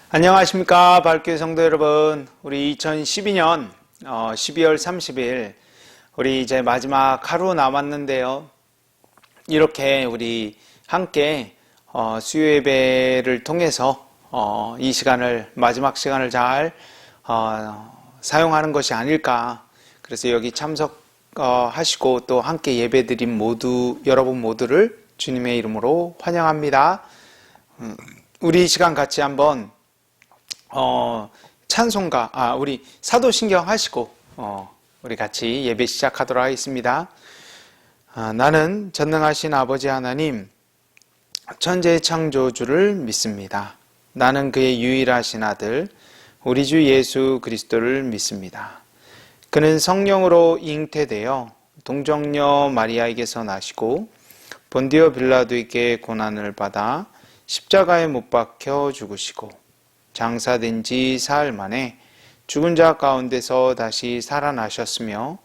안녕하십니까 발교회 성도 여러분. 우리 2012년 12월 30일 우리 이제 마지막 하루 남았는데요. 이렇게 우리 함께 수요 예배를 통해서 이 시간을 마지막 시간을 잘 사용하는 것이 아닐까. 그래서 여기 참석하시고 또 함께 예배드린 여러분 모두를 주님의 이름으로 환영합니다. 우리 이 시간 같이 한번 찬송가, 우리 사도신경 하시고, 우리 같이 예배 시작하도록 하겠습니다. 나는 전능하신 아버지 하나님, 천지의 창조주를 믿습니다. 나는 그의 유일하신 아들, 우리 주 예수 그리스도를 믿습니다. 그는 성령으로 잉태되어 동정녀 마리아에게서 나시고, 본디오 빌라도에게 고난을 받아 십자가에 못 박혀 죽으시고, 장사된 지 사흘 만에 죽은 자 가운데서 다시 살아나셨으며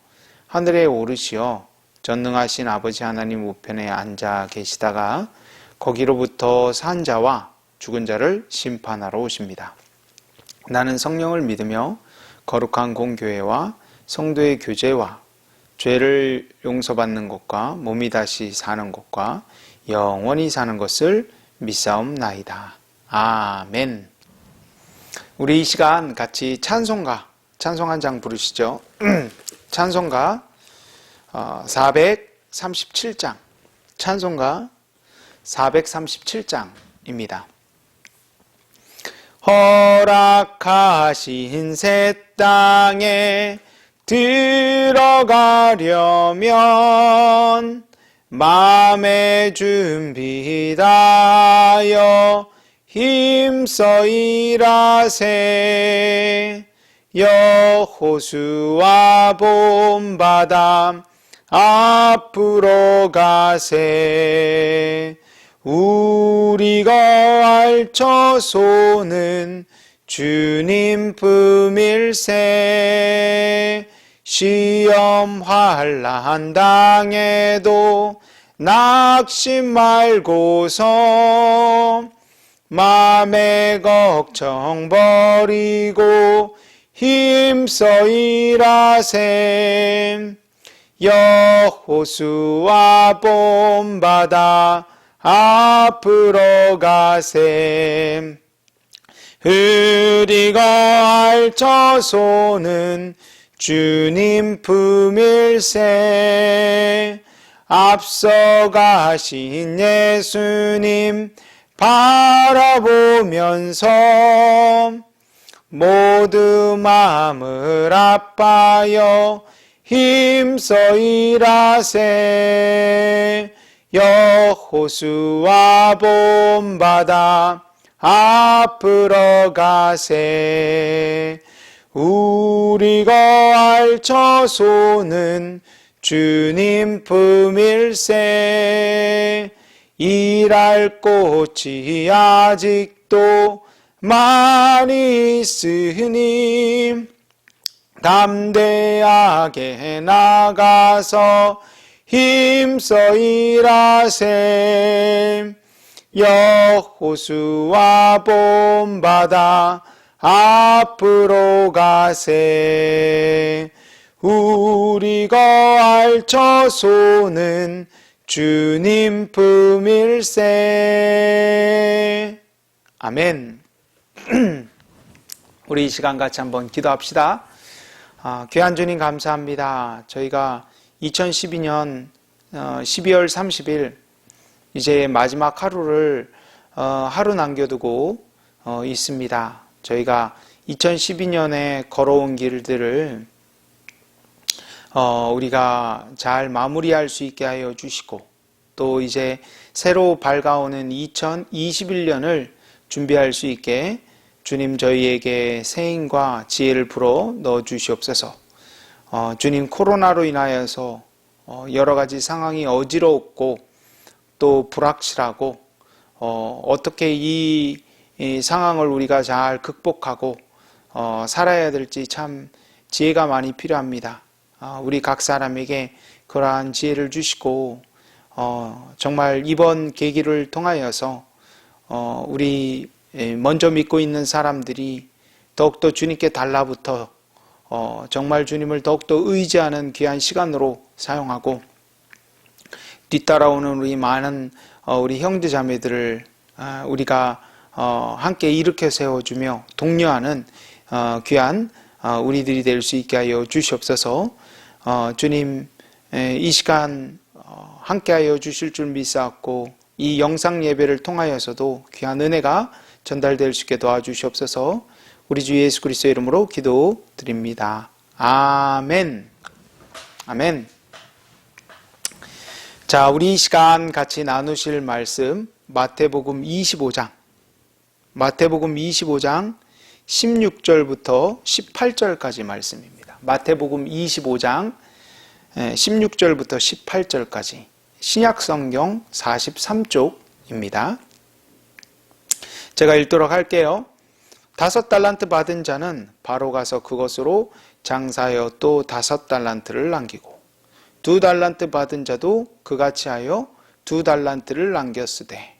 하늘에 오르시어 전능하신 아버지 하나님 우편에 앉아 계시다가 거기로부터 산 자와 죽은 자를 심판하러 오십니다. 나는 성령을 믿으며 거룩한 공교회와 성도의 교제와 죄를 용서받는 것과 몸이 다시 사는 것과 영원히 사는 것을 믿사옵나이다. 아멘. 우리 이 시간 같이 찬송 한 장 부르시죠. 찬송가 437장, 찬송가 437장입니다. 허락하신 새 땅에 들어가려면 마음의 준비다여 힘써 일하세. 여호수아 본받아 앞으로 가세. 우리가 알처소는 주님 품일세. 시험 환난 당해도 낙심 말고서 맘의 걱정 버리고 힘써 일하세. 여호수아 본받아 앞으로 가세. 흐리고 알처소는 주님 품일세. 앞서 가신 예수님 바라보면서 모두 마음을 아파여 힘써 일하세. 여호수아 본받아 앞으로 가세. 우리가 알처소는 주님 품일세. 일할 곳이 아직도 많이 있으니 담대하게 나가서 힘써 일하세. 여호수아 본받아 앞으로 가세. 우리가 알처소는 주님 품일세. 아멘. 우리 이 시간 같이 한번 기도합시다. 귀한 주님 감사합니다. 저희가 2012년 12월 30일 이제 마지막 하루를 하루 남겨두고 있습니다. 저희가 2012년에 걸어온 길들을 우리가 잘 마무리할 수 있게 하여 주시고, 또 이제 새로 밝아오는 2021년을 준비할 수 있게 주님 저희에게 새 힘과 지혜를 불어 넣어 주시옵소서. 주님, 코로나로 인하여서 여러 가지 상황이 어지럽고 또 불확실하고 어떻게 이 상황을 우리가 잘 극복하고 살아야 될지 참 지혜가 많이 필요합니다. 우리 각 사람에게 그러한 지혜를 주시고 정말 이번 계기를 통하여서 우리 먼저 믿고 있는 사람들이 더욱더 주님께 달라붙어 정말 주님을 더욱더 의지하는 귀한 시간으로 사용하고, 뒤따라오는 우리 많은 우리 형제 자매들을 우리가 함께 일으켜 세워주며 독려하는 귀한 우리들이 될 수 있게 하여 주시옵소서. 주님, 이 시간 함께 하여 주실 줄 믿사옵고, 이 영상 예배를 통하여서도 귀한 은혜가 전달될 수 있게 도와주시옵소서. 우리 주 예수 그리스도의 이름으로 기도드립니다. 아멘. 아멘. 자, 우리 이 시간 같이 나누실 말씀 마태복음 25장 16절부터 18절까지 말씀입니다. 마태복음 25장 16절부터 18절까지 신약성경 43쪽입니다. 제가 읽도록 할게요. 5달란트 받은 자는 바로 가서 그것으로 장사하여 또 5달란트를 남기고, 2달란트 받은 자도 그같이 하여 2달란트를 남겼으되,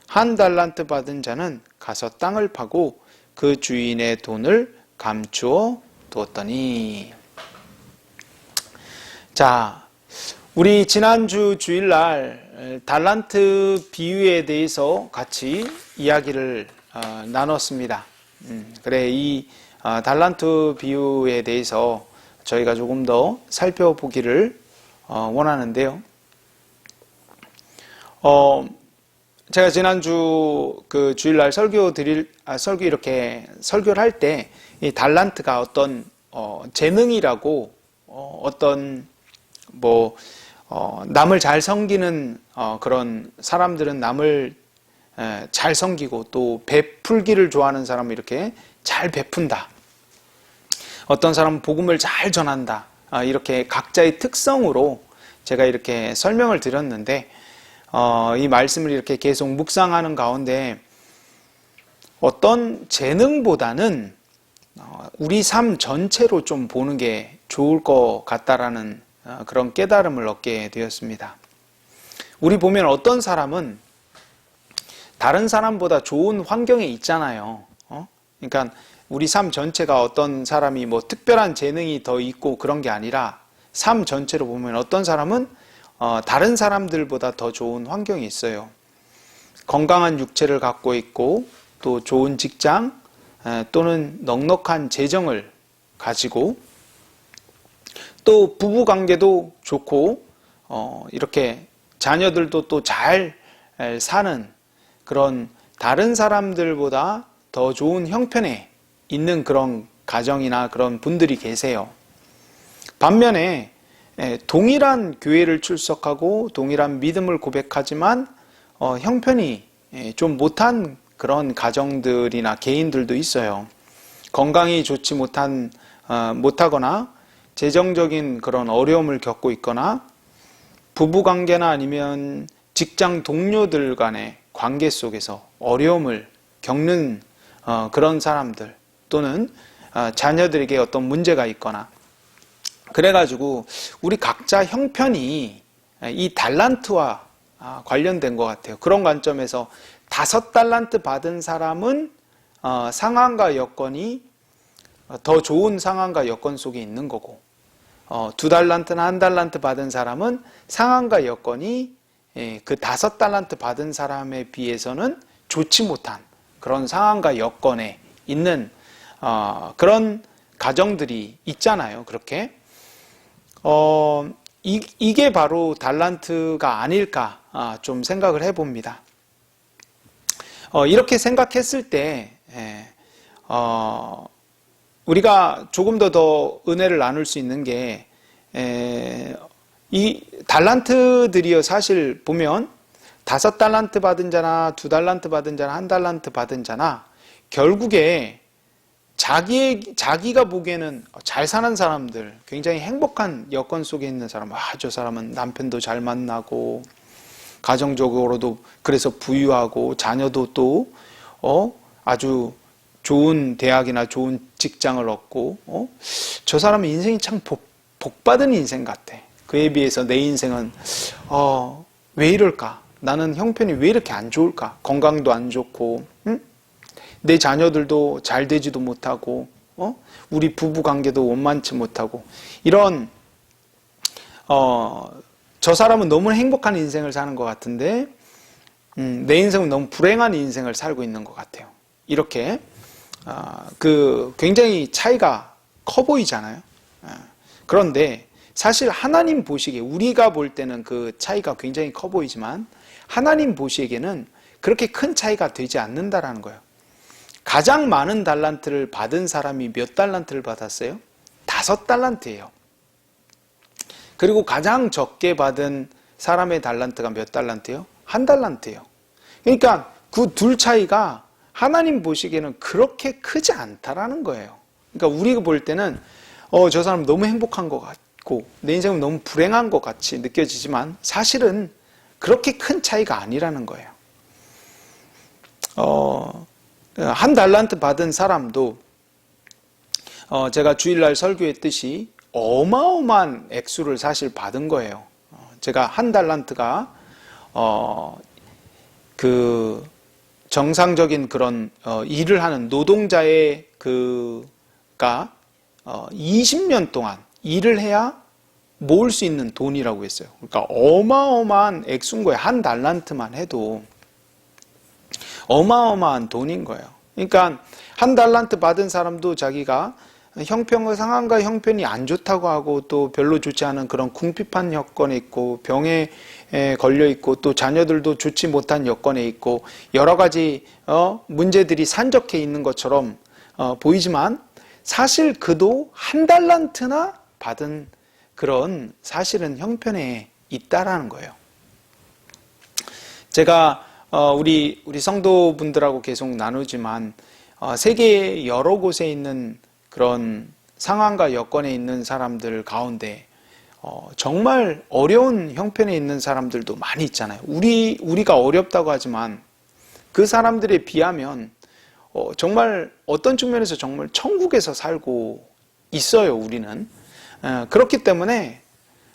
1달란트 받은 자는 가서 땅을 파고 그 주인의 돈을 감추어 두었더니. 자, 우리 지난주 주일날 달란트 비유에 대해서 같이 이야기를 나눴습니다. 그래, 이 달란트 비유에 대해서 저희가 조금 더 살펴보기를 원하는데요. 제가 지난주 그 주일날 설교를 할 때 이 달란트가 어떤 재능이라고, 남을 잘 섬기는 그런 사람들은 남을 잘 섬기고, 또 베풀기를 좋아하는 사람은 이렇게 잘 베푼다. 어떤 사람은 복음을 잘 전한다. 이렇게 각자의 특성으로 제가 이렇게 설명을 드렸는데, 이 말씀을 이렇게 계속 묵상하는 가운데 어떤 재능보다는 우리 삶 전체로 좀 보는 게 좋을 것 같다라는 그런 깨달음을 얻게 되었습니다. 우리 보면 어떤 사람은 다른 사람보다 좋은 환경에 있잖아요. 그러니까 우리 삶 전체가 어떤 사람이 뭐 특별한 재능이 더 있고 그런 게 아니라, 삶 전체로 보면 어떤 사람은 다른 사람들보다 더 좋은 환경이 있어요. 건강한 육체를 갖고 있고, 또 좋은 직장 또는 넉넉한 재정을 가지고, 또 부부관계도 좋고 이렇게 자녀들도 또 잘 사는 그런 다른 사람들보다 더 좋은 형편에 있는 그런 가정이나 그런 분들이 계세요. 반면에 동일한 교회를 출석하고 동일한 믿음을 고백하지만 형편이 좀 못한 그런 가정들이나 개인들도 있어요. 건강이 좋지 못하거나 재정적인 그런 어려움을 겪고 있거나, 부부관계나 아니면 직장 동료들 간의 관계 속에서 어려움을 겪는 그런 사람들, 또는 자녀들에게 어떤 문제가 있거나, 그래가지고 우리 각자 형편이 이 달란트와 관련된 것 같아요. 그런 관점에서 5달란트 받은 사람은 상황과 여건이 더 좋은 상황과 여건 속에 있는 거고, 2달란트나 1달란트 받은 사람은 상황과 여건이 그 5달란트 받은 사람에 비해서는 좋지 못한 그런 상황과 여건에 있는 그런 가정들이 있잖아요. 그렇게 이게 바로 달란트가 아닐까 좀 생각을 해봅니다. 이렇게 생각했을 때 우리가 조금 더 은혜를 나눌 수 있는 게, 이 달란트들이요, 사실 보면 5달란트 받은 자나 2달란트 받은 자나 1달란트 받은 자나 결국에 자기가 보기에는 잘 사는 사람들, 굉장히 행복한 여건 속에 있는 사람, 저 사람은 남편도 잘 만나고 가정적으로도 그래서 부유하고, 자녀도 또 아주 좋은 대학이나 좋은 직장을 얻고, 저 사람의 인생이 참 복받은 인생 같아. 그에 비해서 내 인생은 왜 이럴까? 나는 형편이 왜 이렇게 안 좋을까? 건강도 안 좋고, 내 자녀들도 잘 되지도 못하고, 우리 부부 관계도 원만치 못하고, 이런, 저 사람은 너무 행복한 인생을 사는 것 같은데, 내 인생은 너무 불행한 인생을 살고 있는 것 같아요. 이렇게, 굉장히 차이가 커 보이잖아요. 그런데 사실 하나님 보시기에, 우리가 볼 때는 그 차이가 굉장히 커 보이지만, 하나님 보시기에는 그렇게 큰 차이가 되지 않는다라는 거예요. 가장 많은 달란트를 받은 사람이 몇 달란트를 받았어요? 5달란트예요. 그리고 가장 적게 받은 사람의 달란트가 몇 달란트예요? 1달란트예요. 그러니까 그 둘 차이가 하나님 보시기에는 그렇게 크지 않다라는 거예요. 그러니까 우리가 볼 때는 저 사람 너무 행복한 것 같고 내 인생은 너무 불행한 것 같이 느껴지지만 사실은 그렇게 큰 차이가 아니라는 거예요. 1달란트 받은 사람도 제가 주일날 설교했듯이 어마어마한 액수를 사실 받은 거예요. 제가 1달란트가 그 정상적인 그런 일을 하는 노동자의 그가 20년 동안 일을 해야 모을 수 있는 돈이라고 했어요. 그러니까 어마어마한 액수인 거예요. 1달란트만 해도 어마어마한 돈인 거예요. 그러니까 1달란트 받은 사람도 자기가 상황과 형편이 안 좋다고 하고 또 별로 좋지 않은 그런 궁핍한 여건에 있고 병에 걸려 있고 또 자녀들도 좋지 못한 여건에 있고 여러 가지 문제들이 산적해 있는 것처럼 보이지만 사실 그도 1달란트나 받은 그런 사실은 형편에 있다라는 거예요. 제가 우리 성도분들하고 계속 나누지만 세계 여러 곳에 있는 그런 상황과 여건에 있는 사람들 가운데 정말 어려운 형편에 있는 사람들도 많이 있잖아요. 우리가 어렵다고 하지만 그 사람들에 비하면 정말 어떤 측면에서 정말 천국에서 살고 있어요. 우리는 그렇기 때문에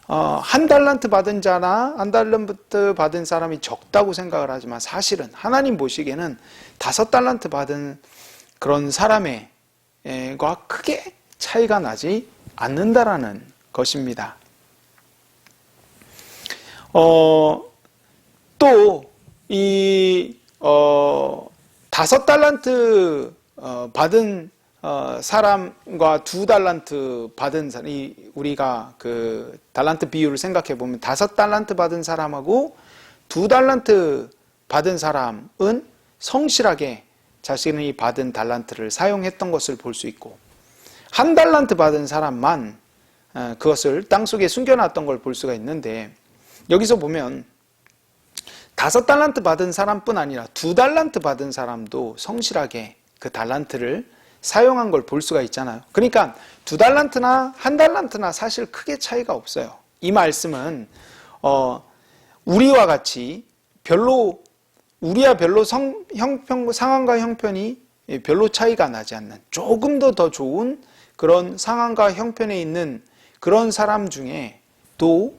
1달란트 받은 자나 1달란트 받은 사람이 적다고 생각을 하지만 사실은 하나님 보시기에는 5달란트 받은 그런 사람과 크게 차이가 나지 않는다라는 것입니다. 또 이 5달란트 받은 사람과 2달란트 받은 사람, 우리가 그 달란트 비율을 생각해 보면 5달란트 받은 사람하고 2달란트 받은 사람은 성실하게 자신이 받은 달란트를 사용했던 것을 볼 수 있고 1달란트 받은 사람만 그것을 땅속에 숨겨놨던 걸 볼 수가 있는데 여기서 보면 5달란트 받은 사람뿐 아니라 2달란트 받은 사람도 성실하게 그 달란트를 사용한 걸 볼 수가 있잖아요. 그러니까 2달란트나 1달란트나 사실 크게 차이가 없어요. 이 말씀은 우리와 같이 우리와 별로 상황과 형편이 별로 차이가 나지 않는 조금 더 좋은 그런 상황과 형편에 있는 그런 사람 중에 또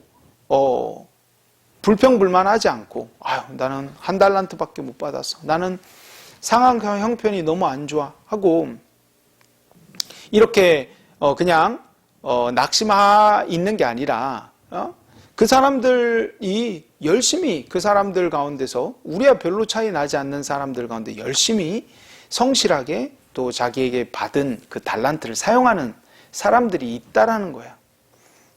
불평불만하지 않고 나는 1달란트밖에 못 받았어. 나는 상황과 형편이 너무 안 좋아 하고 이렇게 그냥 낙심하 있는 게 아니라 그 사람들이 열심히 그 사람들 가운데서 우리와 별로 차이 나지 않는 사람들 가운데 열심히 성실하게 또 자기에게 받은 그 달란트를 사용하는 사람들이 있다라는 거야.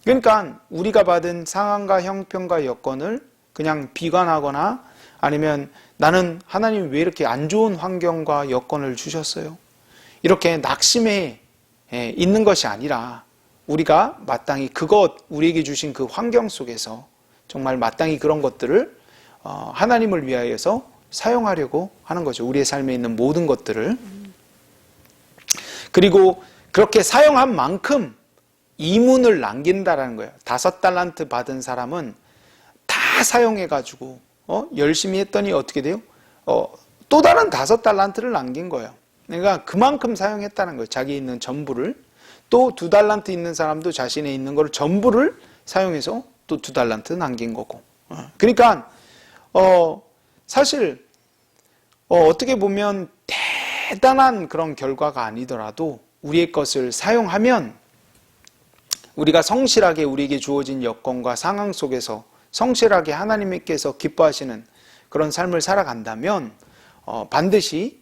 그러니까 우리가 받은 상황과 형편과 여건을 그냥 비관하거나 아니면 나는 하나님이 왜 이렇게 안 좋은 환경과 여건을 주셨어요? 이렇게 낙심해 있는 것이 아니라 우리가 마땅히 우리에게 주신 그 환경 속에서 정말 마땅히 그런 것들을 하나님을 위하여서 사용하려고 하는 거죠. 우리의 삶에 있는 모든 것들을. 그리고 그렇게 사용한 만큼 이문을 남긴다라는 거예요. 5달란트 받은 사람은 다 사용해가지고 열심히 했더니 어떻게 돼요? 또 다른 5달란트를 남긴 거예요. 그러니까 그만큼 사용했다는 거예요. 자기 있는 전부를. 또 2달란트 있는 사람도 자신의 있는 걸 전부를 사용해서 또 2달란트 남긴 거고. 그러니까 사실 어떻게 보면 대단한 그런 결과가 아니더라도 우리의 것을 사용하면 우리가 성실하게 우리에게 주어진 여건과 상황 속에서 성실하게 하나님께서 기뻐하시는 그런 삶을 살아간다면 반드시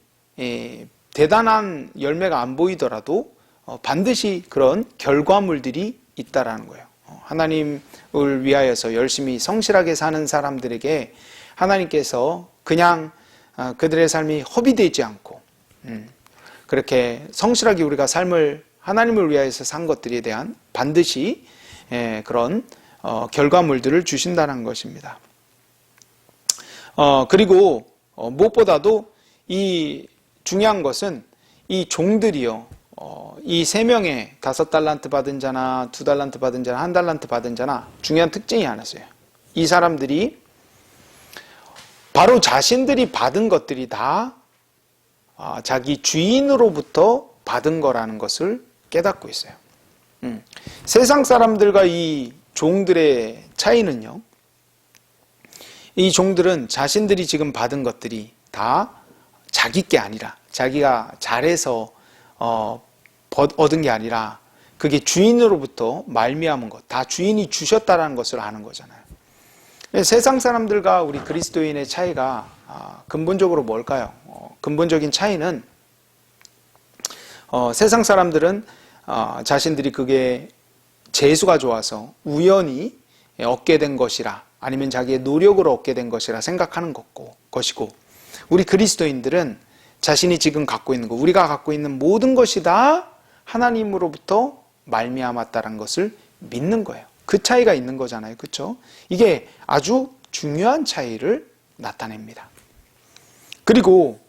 대단한 열매가 안 보이더라도 반드시 그런 결과물들이 있다라는 거예요. 하나님을 위하여서 열심히 성실하게 사는 사람들에게 하나님께서 그냥 그들의 삶이 허비되지 않고 그렇게 성실하게 우리가 삶을 하나님을 위하여서 산 것들에 대한 반드시 그런 결과물들을 주신다는 것입니다. 그리고 무엇보다도 이 중요한 것은 이 종들이요, 이 3명의 5달란트 받은 자나 2달란트 받은 자나 1달란트 받은 자나 중요한 특징이 하나 있어요. 이 사람들이 바로 자신들이 받은 것들이 다 자기 주인으로부터 받은 거라는 것을 깨닫고 있어요. 세상 사람들과 이 종들의 차이는요, 이 종들은 자신들이 지금 받은 것들이 다 자기 게 아니라, 자기가 잘해서 얻은 게 아니라 그게 주인으로부터 말미암은 것, 다 주인이 주셨다라는 것을 아는 거잖아요. 세상 사람들과 우리 그리스도인의 차이가 근본적으로 뭘까요? 근본적인 차이는 세상 사람들은 자신들이 그게 재수가 좋아서 우연히 얻게 된 것이라, 아니면 자기의 노력으로 얻게 된 것이라 생각하는 것이고, 우리 그리스도인들은 자신이 지금 갖고 있는 것, 우리가 갖고 있는 모든 것이 다 하나님으로부터 말미암았다는 것을 믿는 거예요. 그 차이가 있는 거잖아요. 그렇죠? 이게 아주 중요한 차이를 나타냅니다. 그리고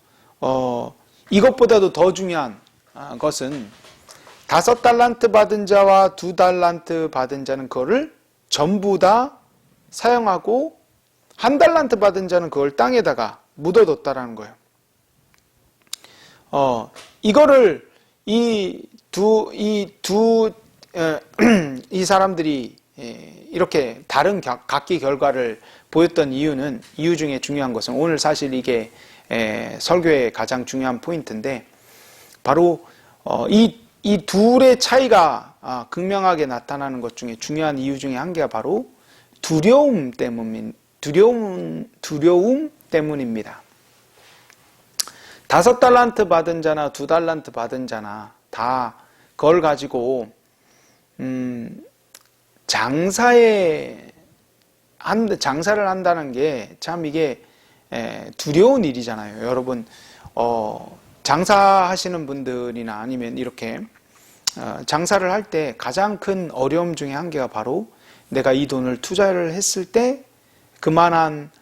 이것보다도 더 중요한 것은 5달란트 받은 자와 2달란트 받은 자는 그거를 전부 다 사용하고 1달란트 받은 자는 그걸 땅에다가 묻어뒀다라는 거예요. 이거를 이 사람들이 이렇게 다른 각기 결과를 보였던 이유 중에 중요한 것은, 오늘 사실 이게 설교의 가장 중요한 포인트인데, 바로 이 둘의 차이가 극명하게 나타나는 것 중에 중요한 이유 중에 한 개가 바로 두려움 때문입니다. 5달란트 받은 자나 2달란트 받은 자나 다 그걸 가지고 장사를 한다는 게 참 이게 두려운 일이잖아요. 여러분, 장사하시는 분들이나 아니면 이렇게 장사를 할 때 가장 큰 어려움 중에 한 개가 바로 내가 이 돈을 투자를 했을 때 그만한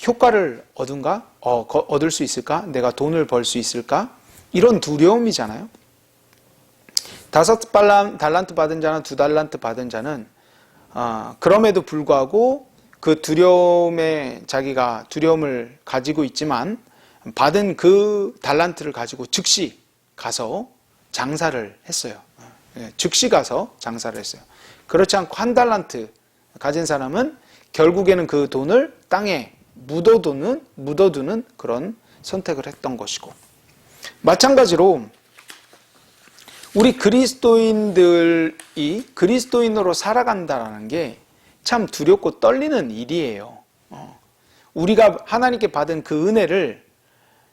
효과를 얻을 수 있을까? 내가 돈을 벌 수 있을까? 이런 두려움이잖아요. 5달란트 받은 자나 2달란트 받은 자는 그럼에도 불구하고 그 자기가 두려움을 가지고 있지만 받은 그 달란트를 가지고 즉시 가서 장사를 했어요. 즉시 가서 장사를 했어요. 그렇지 않고 1달란트 가진 사람은 결국에는 그 돈을 땅에 묻어두는 그런 선택을 했던 것이고, 마찬가지로 우리 그리스도인들이 그리스도인으로 살아간다는 게 참 두렵고 떨리는 일이에요. 우리가 하나님께 받은 그 은혜를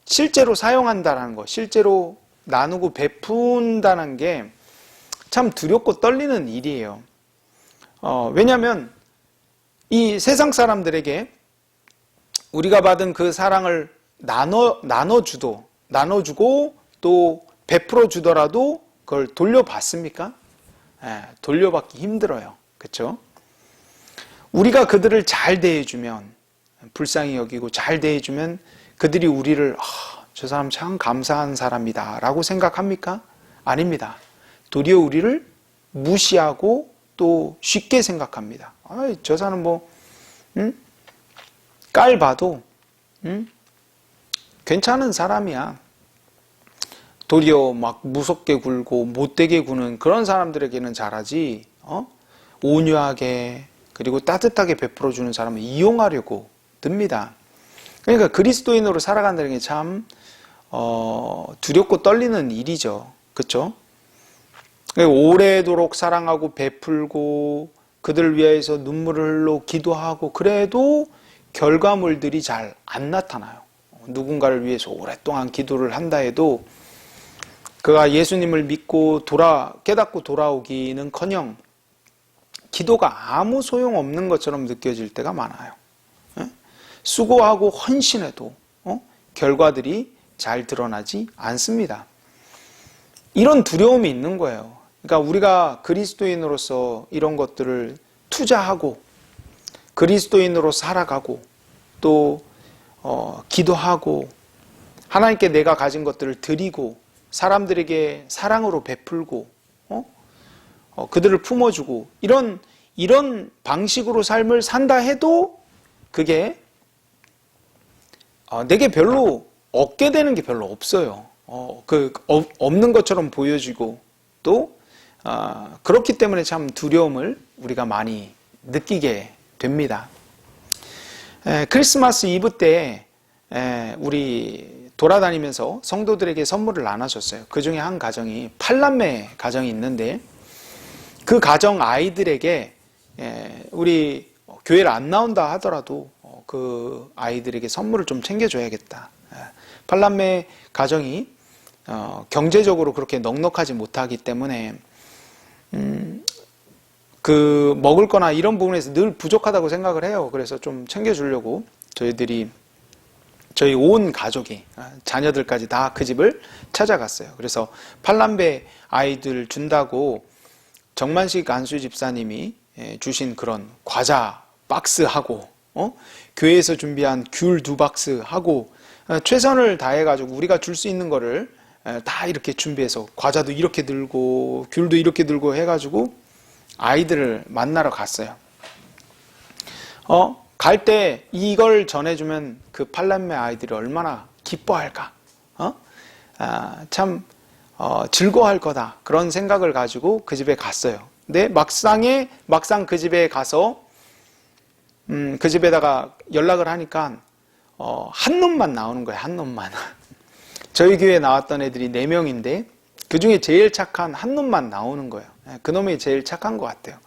실제로 사용한다는 것, 실제로 나누고 베푼다는 게 참 두렵고 떨리는 일이에요. 왜냐하면 이 세상 사람들에게 우리가 받은 그 사랑을 나눠주고 또 베풀어 주더라도 그걸 돌려받습니까? 돌려받기 힘들어요. 그렇죠? 우리가 그들을 잘 대해주면, 불쌍히 여기고 잘 대해주면 그들이 우리를 저 사람 참 감사한 사람이다 라고 생각합니까? 아닙니다. 도리어 우리를 무시하고 또 쉽게 생각합니다. 저 사람 깔 봐도 괜찮은 사람이야. 도리어 막 무섭게 굴고 못되게 구는 그런 사람들에게는 잘하지, 온유하게 그리고 따뜻하게 베풀어 주는 사람을 이용하려고 듭니다. 그러니까 그리스도인으로 살아간다는 게 참 두렵고 떨리는 일이죠. 그렇죠? 오래도록 사랑하고 베풀고 그들을 위해서 눈물을 흘러 기도하고 그래도 결과물들이 잘 안 나타나요. 누군가를 위해서 오랫동안 기도를 한다 해도 그가 예수님을 믿고 깨닫고 돌아오기는커녕 기도가 아무 소용없는 것처럼 느껴질 때가 많아요. 수고하고 헌신해도 결과들이 잘 드러나지 않습니다. 이런 두려움이 있는 거예요. 그러니까 우리가 그리스도인으로서 이런 것들을 투자하고 그리스도인으로 살아가고 또 기도하고 하나님께 내가 가진 것들을 드리고 사람들에게 사랑으로 베풀고 그들을 품어주고 이런 방식으로 삶을 산다 해도 그게 내게 별로 얻게 되는 게 별로 없어요. 없는 것처럼 보여지고 또 그렇기 때문에 참 두려움을 우리가 많이 느끼게 됩니다. 크리스마스 이브 때 우리 돌아다니면서 성도들에게 선물을 나눠줬어요. 그 중에 한 가정이 8남매 가정이 있는데 그 가정 아이들에게 우리 교회를 안 나온다 하더라도 그 아이들에게 선물을 좀 챙겨줘야겠다. 8남매 가정이 경제적으로 그렇게 넉넉하지 못하기 때문에 그 먹을 거나 이런 부분에서 늘 부족하다고 생각을 해요. 그래서 좀 챙겨주려고 저희 온 가족이 자녀들까지 다 그 집을 찾아갔어요. 그래서 8남매 아이들 준다고 정만식 안수 집사님이 주신 그런 과자 박스하고 교회에서 준비한 귤 2박스하고 최선을 다해가지고 우리가 줄 수 있는 거를 다 이렇게 준비해서 과자도 이렇게 들고 귤도 이렇게 들고 해가지고 아이들을 만나러 갔어요. 갈 때 이걸 전해주면 그 8남매 아이들이 얼마나 기뻐할까? 참 즐거워할 거다. 그런 생각을 가지고 그 집에 갔어요. 근데 막상 그 집에 가서 그 집에다가 연락을 하니까 한 놈만 나오는 거예요. 한 놈만. 저희 교회에 나왔던 애들이 4명인데 그 중에 제일 착한 한 놈만 나오는 거예요. 그 놈이 제일 착한 것 같아요.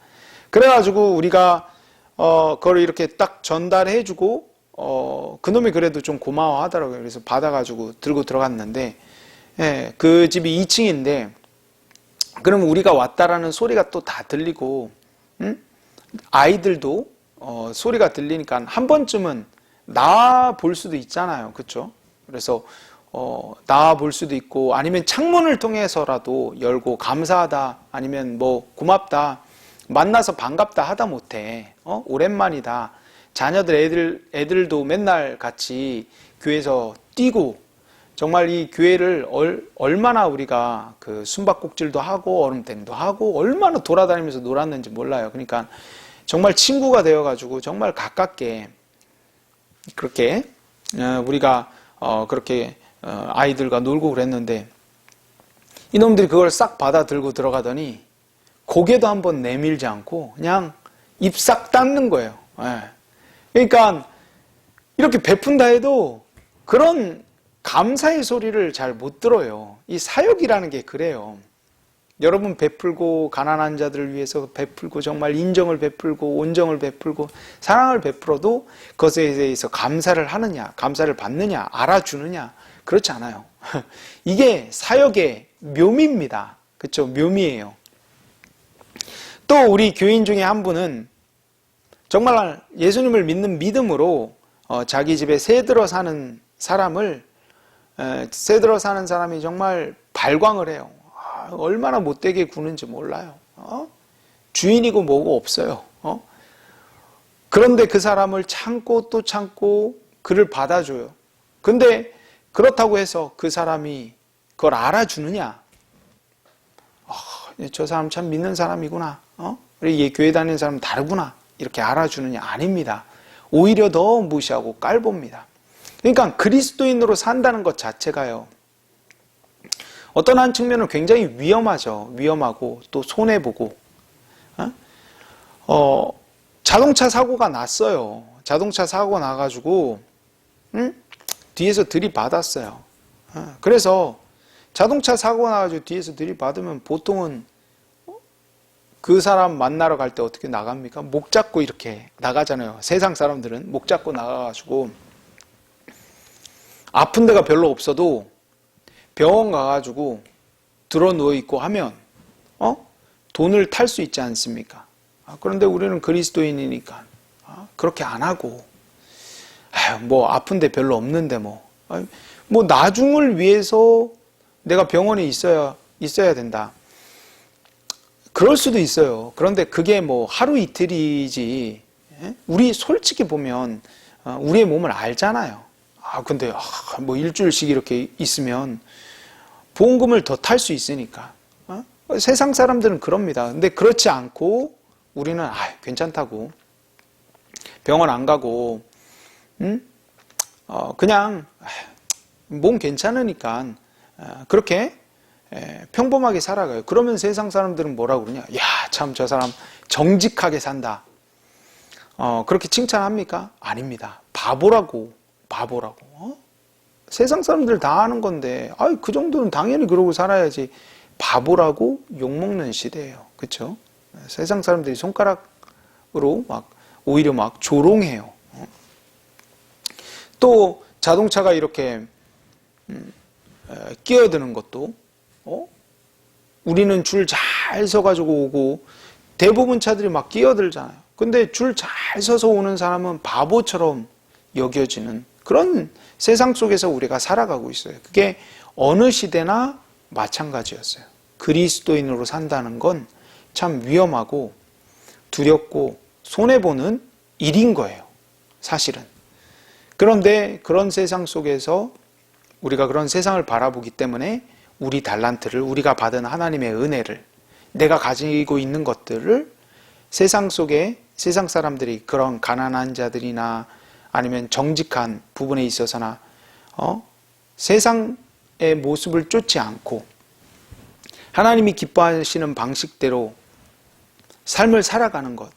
그래가지고 우리가 그걸 이렇게 딱 전달해주고 그 놈이 그래도 좀 고마워하더라고요. 그래서 받아가지고 들고 들어갔는데 그 집이 2층인데 그럼 우리가 왔다라는 소리가 또 다 들리고 아이들도 소리가 들리니까 한 번쯤은 나와 볼 수도 있잖아요. 그렇죠? 그래서 나와 볼 수도 있고 아니면 창문을 통해서라도 열고 감사하다 아니면 뭐 고맙다 만나서 반갑다 하다 못해 오랜만이다 자녀들 애들도 맨날 같이 교회에서 뛰고 정말 이 교회를 얼마나 우리가 그 숨바꼭질도 하고 얼음땡도 하고 얼마나 돌아다니면서 놀았는지 몰라요. 그러니까 정말 친구가 되어가지고 정말 가깝게 그렇게 우리가 그렇게 아이들과 놀고 그랬는데 이놈들이 그걸 싹 받아 들고 들어가더니 고개도 한번 내밀지 않고 그냥 입 싹 닫는 거예요. 그러니까 이렇게 베푼다 해도 그런 감사의 소리를 잘 못 들어요. 이 사역이라는 게 그래요. 여러분 베풀고 가난한 자들을 위해서 베풀고 정말 인정을 베풀고 온정을 베풀고 사랑을 베풀어도 그것에 대해서 감사를 하느냐 감사를 받느냐 알아주느냐 그렇지 않아요. 이게 사역의 묘미입니다. 그렇죠? 묘미예요. 또 우리 교인 중에 한 분은 정말 예수님을 믿는 믿음으로 자기 집에 새들어 사는 사람이 정말 발광을 해요. 얼마나 못되게 구는지 몰라요. 주인이고 뭐고 없어요. 그런데 그 사람을 참고 또 참고 그를 받아줘요. 근데 그렇다고 해서 그 사람이 그걸 알아주느냐? 저 사람 참 믿는 사람이구나. 우리 교회 다니는 사람은 다르구나. 이렇게 알아주느냐? 아닙니다. 오히려 더 무시하고 깔봅니다. 그러니까 그리스도인으로 산다는 것 자체가요. 어떤 한 측면은 굉장히 위험하죠. 위험하고 또 손해보고. 자동차 사고가 났어요. 자동차 사고가 나가지고 뒤에서 들이받았어요. 그래서 자동차 사고 나가지고 뒤에서 들이받으면 보통은 그 사람 만나러 갈 때 어떻게 나갑니까? 목 잡고 이렇게 나가잖아요. 세상 사람들은 목 잡고 나가가지고 아픈 데가 별로 없어도 병원 가가지고 들어 누워있고 하면 돈을 탈 수 있지 않습니까? 그런데 우리는 그리스도인이니까 그렇게 안 하고 뭐 아픈데 별로 없는데 뭐 나중을 위해서 내가 병원에 있어야 된다. 그럴 수도 있어요. 그런데 그게 뭐 하루 이틀이지. 우리 솔직히 보면 우리의 몸을 알잖아요. 근데 뭐 일주일씩 이렇게 있으면 보험금을 더 탈 수 있으니까. 세상 사람들은 그럽니다. 근데 그렇지 않고 우리는 괜찮다고 병원 안 가고 그냥 몸 괜찮으니까 그렇게 평범하게 살아가요. 그러면 세상 사람들은 뭐라고 그러냐? 야, 참 저 사람 정직하게 산다. 그렇게 칭찬합니까? 아닙니다. 바보라고. 세상 사람들 다 아는 건데, 그 정도는 당연히 그러고 살아야지. 바보라고 욕먹는 시대예요. 그렇죠? 세상 사람들이 손가락으로 오히려 조롱해요. 또 자동차가 이렇게 끼어드는 것도 우리는 줄 잘 서가지고 오고 대부분 차들이 끼어들잖아요. 근데 줄 잘 서서 오는 사람은 바보처럼 여겨지는 그런 세상 속에서 우리가 살아가고 있어요. 그게 어느 시대나 마찬가지였어요. 그리스도인으로 산다는 건 참 위험하고 두렵고 손해보는 일인 거예요. 사실은. 그런데 그런 세상 속에서 우리가 그런 세상을 바라보기 때문에 우리 달란트를, 우리가 받은 하나님의 은혜를, 내가 가지고 있는 것들을 세상 속에 세상 사람들이 그런 가난한 자들이나 아니면 정직한 부분에 있어서나 세상의 모습을 쫓지 않고 하나님이 기뻐하시는 방식대로 삶을 살아가는 것,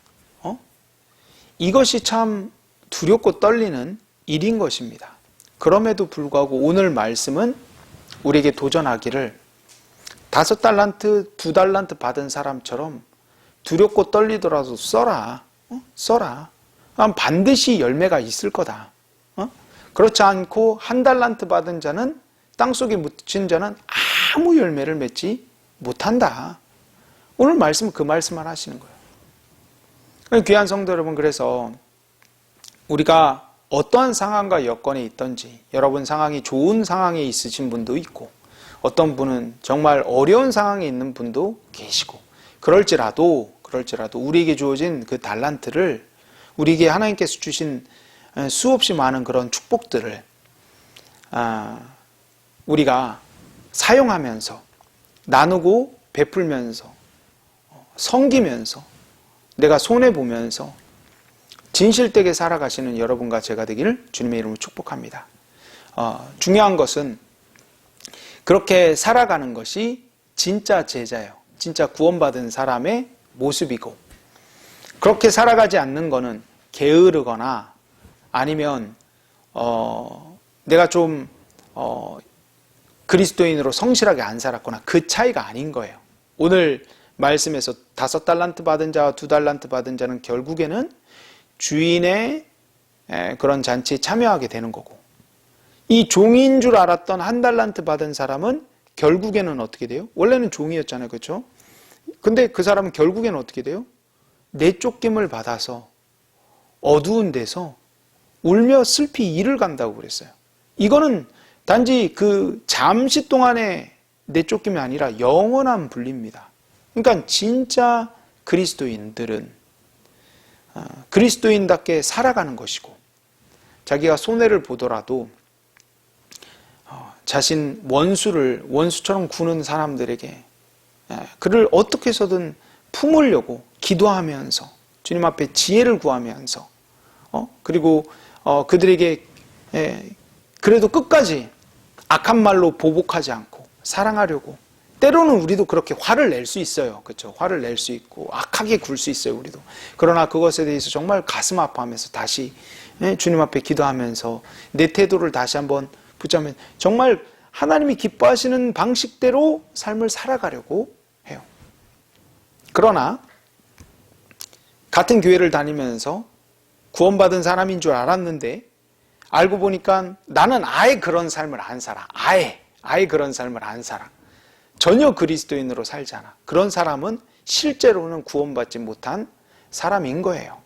이것이 참 두렵고 떨리는 일인 것입니다. 그럼에도 불구하고 오늘 말씀은 우리에게 도전하기를 5달란트, 2달란트 받은 사람처럼 두렵고 떨리더라도 써라. 반드시 열매가 있을 거다. 그렇지 않고 1달란트 받은 자는 땅속에 묻힌 자는 아무 열매를 맺지 못한다. 오늘 말씀은 그 말씀을 하시는 거예요. 귀한 성도 여러분, 그래서 우리가 어떠한 상황과 여건에 있든지 여러분 상황이 좋은 상황에 있으신 분도 있고 어떤 분은 정말 어려운 상황에 있는 분도 계시고 그럴지라도 우리에게 주어진 그 달란트를 우리에게 하나님께서 주신 수없이 많은 그런 축복들을 우리가 사용하면서 나누고 베풀면서 섬기면서 내가 손해보면서 진실되게 살아가시는 여러분과 제가 되기를 주님의 이름으로 축복합니다. 중요한 것은 그렇게 살아가는 것이 진짜 제자예요. 진짜 구원받은 사람의 모습이고 그렇게 살아가지 않는 것은 게으르거나 아니면 내가 좀 그리스도인으로 성실하게 안 살았거나 그 차이가 아닌 거예요. 오늘 말씀에서 5달란트 받은 자와 2달란트 받은 자는 결국에는 주인의 그런 잔치에 참여하게 되는 거고 이 종인 줄 알았던 1달란트 받은 사람은 결국에는 어떻게 돼요? 원래는 종이었잖아요. 그렇죠? 근데 그 사람은 결국에는 어떻게 돼요? 내쫓김을 받아서 어두운 데서 울며 슬피 이를 간다고 그랬어요. 이거는 단지 그 잠시 동안의 내쫓김이 아니라 영원한 분리입니다. 그러니까 진짜 그리스도인들은 그리스도인답게 살아가는 것이고 자기가 손해를 보더라도 자신 원수처럼 구는 사람들에게 그를 어떻게 해서든 품으려고 기도하면서 주님 앞에 지혜를 구하면서 그리고 그들에게 그래도 끝까지 악한 말로 보복하지 않고 사랑하려고 때로는 우리도 그렇게 화를 낼 수 있어요. 그렇죠? 화를 낼 수 있고 악하게 굴 수 있어요. 우리도. 그러나 그것에 대해서 정말 가슴 아파하면서 다시 주님 앞에 기도하면서 내 태도를 다시 한번 붙잡으면 정말 하나님이 기뻐하시는 방식대로 삶을 살아가려고 해요. 그러나 같은 교회를 다니면서 구원받은 사람인 줄 알았는데 알고 보니까 나는 아예 그런 삶을 안 살아. 아예 그런 삶을 안 살아. 전혀 그리스도인으로 살잖아. 그런 사람은 실제로는 구원받지 못한 사람인 거예요.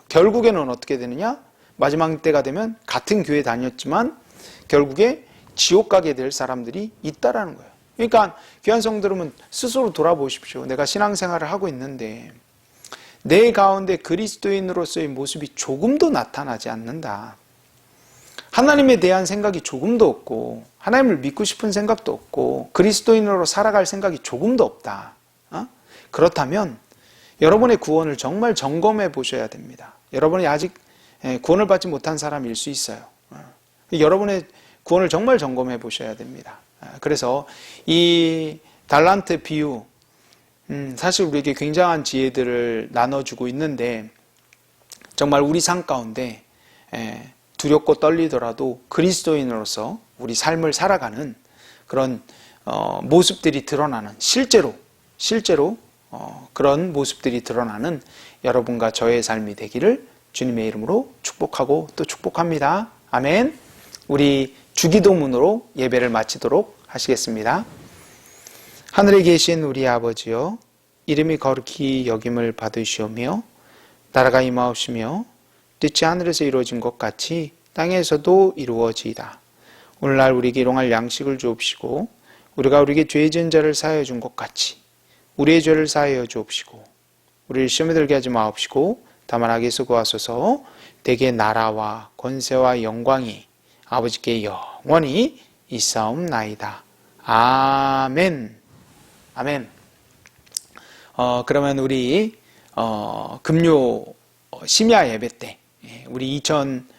결국에는 어떻게 되느냐? 마지막 때가 되면 같은 교회 다녔지만 결국에 지옥 가게 될 사람들이 있다라는 거예요. 그러니까 귀한 성도 여러분, 스스로 돌아보십시오. 내가 신앙생활을 하고 있는데 내 가운데 그리스도인으로서의 모습이 조금도 나타나지 않는다. 하나님에 대한 생각이 조금도 없고 하나님을 믿고 싶은 생각도 없고 그리스도인으로 살아갈 생각이 조금도 없다. 그렇다면 여러분의 구원을 정말 점검해 보셔야 됩니다. 여러분이 아직 구원을 받지 못한 사람일 수 있어요. 여러분의 구원을 정말 점검해 보셔야 됩니다. 그래서 이 달란트 비유, 사실 우리에게 굉장한 지혜들을 나눠주고 있는데 정말 우리 삶 가운데 두렵고 떨리더라도 그리스도인으로서 우리 삶을 살아가는 그런 모습들이 드러나는 실제로 그런 모습들이 드러나는 여러분과 저의 삶이 되기를 주님의 이름으로 축복하고 또 축복합니다. 아멘. 우리 주기도문으로 예배를 마치도록 하시겠습니다. 하늘에 계신 우리 아버지여, 이름이 거룩히 여김을 받으시오며 나라가 임하옵시며 뜻이 하늘에서 이루어진 것 같이 땅에서도 이루어지이다. 오늘날 우리에게 일용할 양식을 주옵시고 우리가 우리에게 죄 지은 자를 사하여 준 것 같이 우리의 죄를 사하여 주옵시고 우리를 시험에 들게 하지 마옵시고 다만 악에서 구하소서. 대개 나라와 권세와 영광이 아버지께 영원히 있사옵나이다. 아멘. 아멘. 그러면 우리 금요 심야 예배 때 우리 12월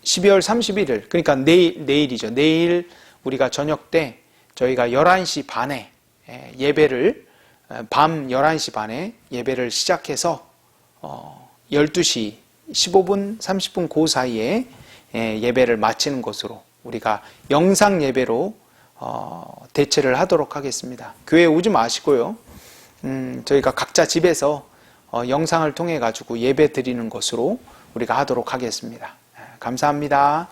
31일 그러니까 내일이죠. 내일 우리가 저녁 때 저희가 11시 반에 예배를 밤 11시 반에 예배를 시작해서 12시 15분 30분 그 사이에 예배를 마치는 것으로 우리가 영상 예배로 대체를 하도록 하겠습니다. 교회에 오지 마시고요. 저희가 각자 집에서 영상을 통해 가지고 예배 드리는 것으로 우리가 하도록 하겠습니다. 감사합니다.